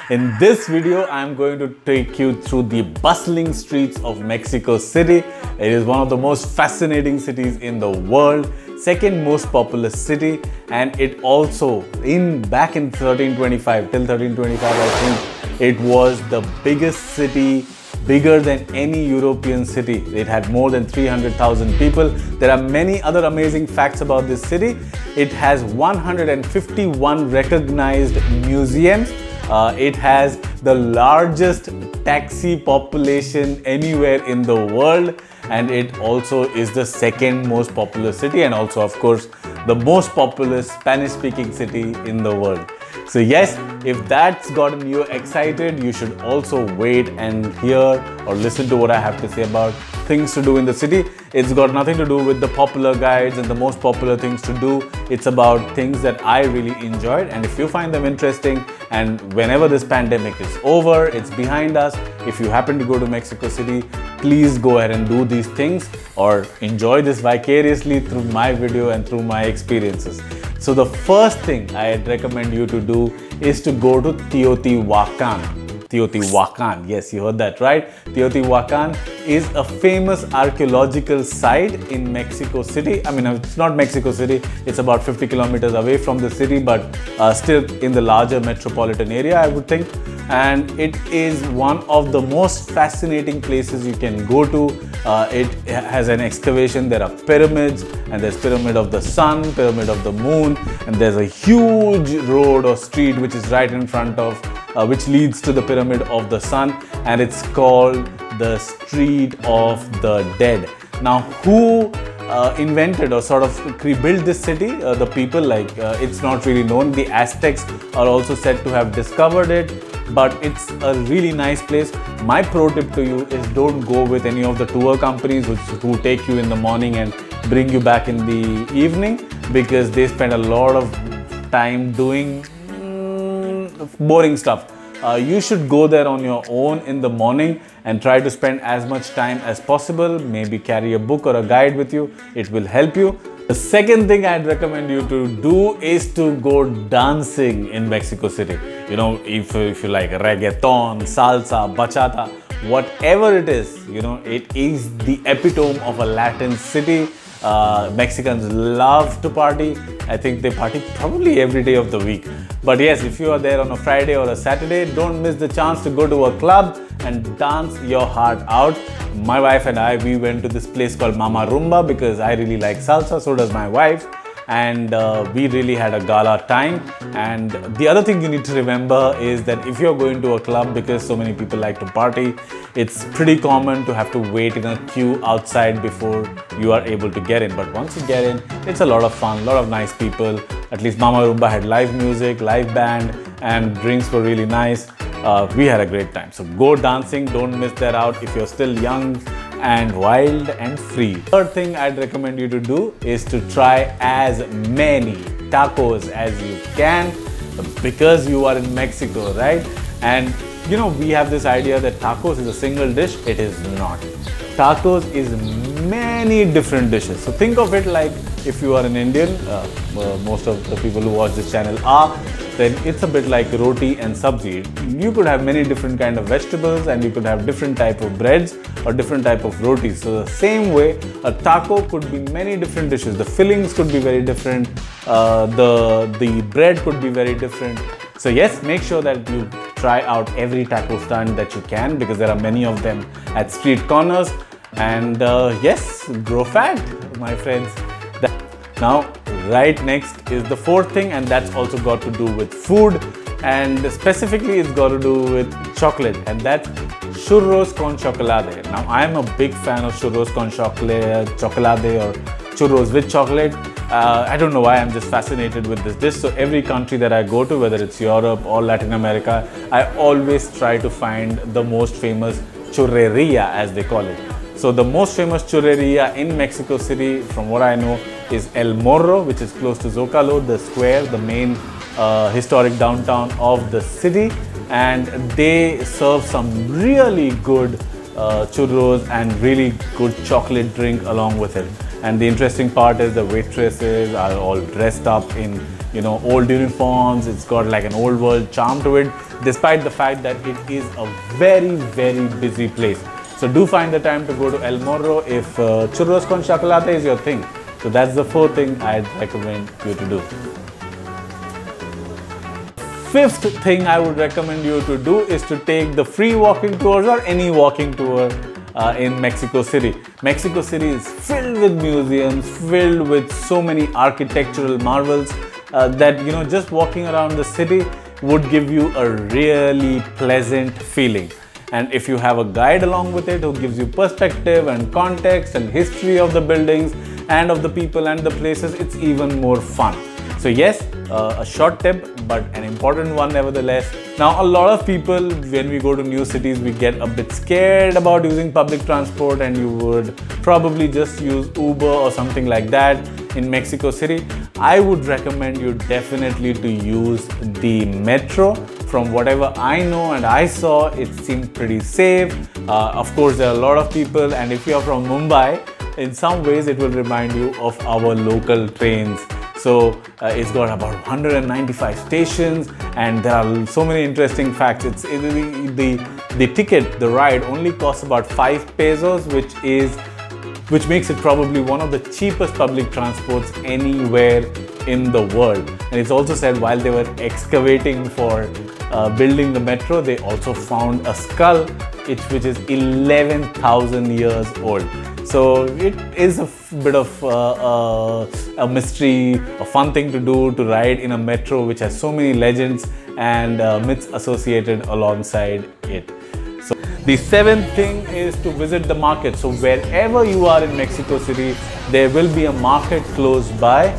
In this video, I'm going to take you through the bustling streets of Mexico City. It is one of the most fascinating cities in the world, second most populous city, and it also, back in 1325, till 1325, I think, it was the biggest city, bigger than any European city. It had more than 300,000 people. There are many other amazing facts about this city. It has 151 recognized museums. It has the largest taxi population anywhere in the world, and it also is the second most populous city, and also, of course, the most populous Spanish-speaking city in the world. So yes, if that's gotten you excited, you should also wait and hear or listen to what I have to say about things to do in the city. It's got nothing to do with the popular guides and the most popular things to do. It's about things that I really enjoyed, and if you find them interesting, and whenever this pandemic is over, it's behind us, if you happen to go to Mexico City, please go ahead and do these things or enjoy this vicariously through my video and through my experiences. So the first thing I'd recommend you to do is to go to Teotihuacan. Teotihuacan, yes, you heard that right. Teotihuacan is a famous archaeological site in Mexico City. I mean, it's not Mexico City, it's about 50 kilometers away from the city, but still in the larger metropolitan area, I would think. And it is one of the most fascinating places you can go to. It has an excavation, there are pyramids, and there's Pyramid of the Sun, Pyramid of the Moon, and there's a huge road or street which is right in front of, which leads to the Pyramid of the Sun, and it's called the Street of the Dead. Now, who invented or sort of rebuilt this city? The people, it's not really known. The Aztecs are also said to have discovered it, but it's a really nice place. My pro tip to you is don't go with any of the tour companies who take you in the morning and bring you back in the evening, because they spend a lot of time doing boring stuff. You should go there on your own in the morning and try to spend as much time as possible. Maybe carry a book or a guide with you. It will help you. The second thing I'd recommend you to do is to go dancing in Mexico City. You know, if you like reggaeton, salsa, bachata, whatever it is, you know, it is the epitome of a Latin city. Mexicans love to party. I think they party probably every day of the week. But yes, if you are there on a Friday or a Saturday, don't miss the chance to go to a club and dance your heart out. My wife and I, we went to this place called Mama Rumba because I really like salsa, so does my wife. And we really had a gala time. And the other thing you need to remember is that if you're going to a club, because so many people like to party, it's pretty common to have to wait in a queue outside before you are able to get in. But once you get in, it's a lot of fun, a lot of nice people. At least Mama Rumba had live music, live band, and drinks were really nice. We had a great time. So go dancing, don't miss that out if you're still young and wild and free. Third thing I'd recommend you to do is to try as many tacos as you can, because you are in Mexico, right? And you know, we have this idea that tacos is a single dish. It is not. Tacos is many different dishes. So think of it like if you are an Indian, most of the people who watch this channel are, then it's a bit like roti and sabzi. You could have many different kind of vegetables, and you could have different type of breads or different type of rotis. So the same way, a taco could be many different dishes. The fillings could be very different. The bread could be very different. So yes, make sure that you try out every taco stand that you can, because there are many of them at street corners. And yes, grow fat, my friends. Now, right next is the fourth thing, and that's also got to do with food, and specifically it's got to do with chocolate, and that's churros con chocolate. Now, I'm a big fan of churros con chocolate or churros with chocolate. I don't know why, I'm just fascinated with this dish. So every country that I go to, whether it's Europe or Latin America, I always try to find the most famous churreria, as they call it. So the most famous churreria in Mexico City, from what I know, is El Morro, which is close to Zocalo, the square, the main historic downtown of the city. And they serve some really good churros and really good chocolate drink along with it. And the interesting part is the waitresses are all dressed up in you know, old uniforms. It's got like an old world charm to it, despite the fact that it is a very, very busy place. So do find the time to go to El Morro if churros con chocolate is your thing. So that's the fourth thing I'd recommend you to do. Fifth thing I would recommend you to do is to take the free walking tours or any walking tour in Mexico City. Mexico City is filled with museums, filled with so many architectural marvels that, you know, just walking around the city would give you a really pleasant feeling. And if you have a guide along with it who gives you perspective and context and history of the buildings and of the people and the places, it's even more fun. So yes, a short tip, but an important one nevertheless. Now, a lot of people, when we go to new cities, we get a bit scared about using public transport, and you would probably just use Uber or something like that in Mexico City. I would recommend you definitely to use the metro. From whatever I know and I saw, it seemed pretty safe. Of course, there are a lot of people, and if you are from Mumbai, in some ways it will remind you of our local trains. So it's got about 195 stations, and there are so many interesting facts. The ticket, the ride, only costs about 5 pesos, which makes it probably one of the cheapest public transports anywhere in the world. And it's also said while they were excavating for building the metro, they also found a skull which is 11,000 years old. So it is a bit of a mystery, a fun thing to do, to ride in a metro which has so many legends and myths associated alongside it. So the seventh thing is to visit the market. So wherever you are in Mexico City, there will be a market close by.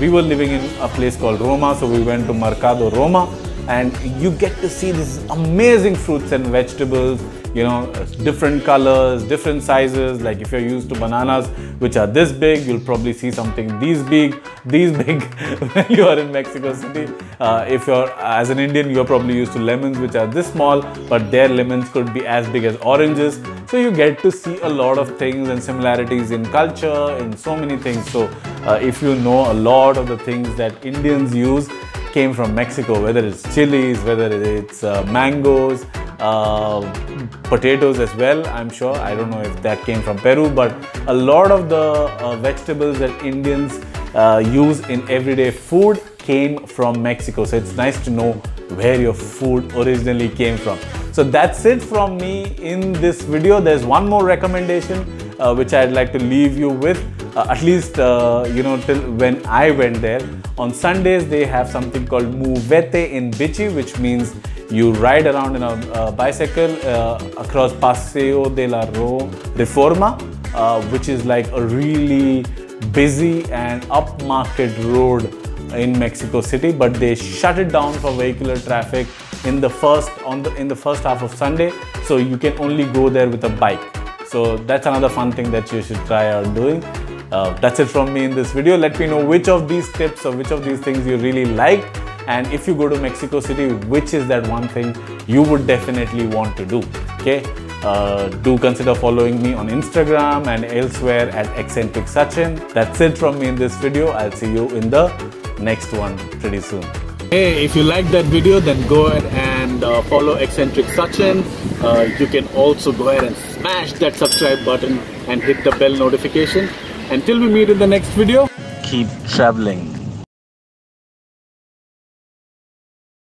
We were living in a place called Roma, so we went to Mercado Roma, and you get to see these amazing fruits and vegetables, you know, different colors, different sizes. Like if you're used to bananas which are this big, you'll probably see something these big when you are in Mexico City. If you're, as an Indian, you're probably used to lemons which are this small, but their lemons could be as big as oranges. So you get to see a lot of things and similarities in culture, in so many things. So if you know, a lot of the things that Indians use came from Mexico, whether it's chilies, whether it's mangoes, potatoes as well, I'm sure. I don't know if that came from Peru, but a lot of the vegetables that Indians use in everyday food came from Mexico. So it's nice to know where your food originally came from. So that's it from me in this video. There's one more recommendation which I'd like to leave you with, at least you know, till when I went there. On Sundays they have something called Movete in Bici, which means you ride around in a bicycle across Paseo de la Reforma, which is like a really busy and upmarket road in Mexico City, but they shut it down for vehicular traffic in the first half of Sunday, so you can only go there with a bike. So that's another fun thing that you should try out doing. That's it from me in this video. Let me know which of these tips or which of these things you really liked, and if you go to Mexico City, which is that one thing you would definitely want to do. Okay, do consider following me on Instagram and elsewhere at Eccentric Sachin. That's it from me in this video. I'll see you in the next one pretty soon. Hey, if you liked that video, then go ahead and follow Eccentric Sachin. You can also go ahead and smash that subscribe button and hit the bell notification. Until we meet in the next video, keep traveling.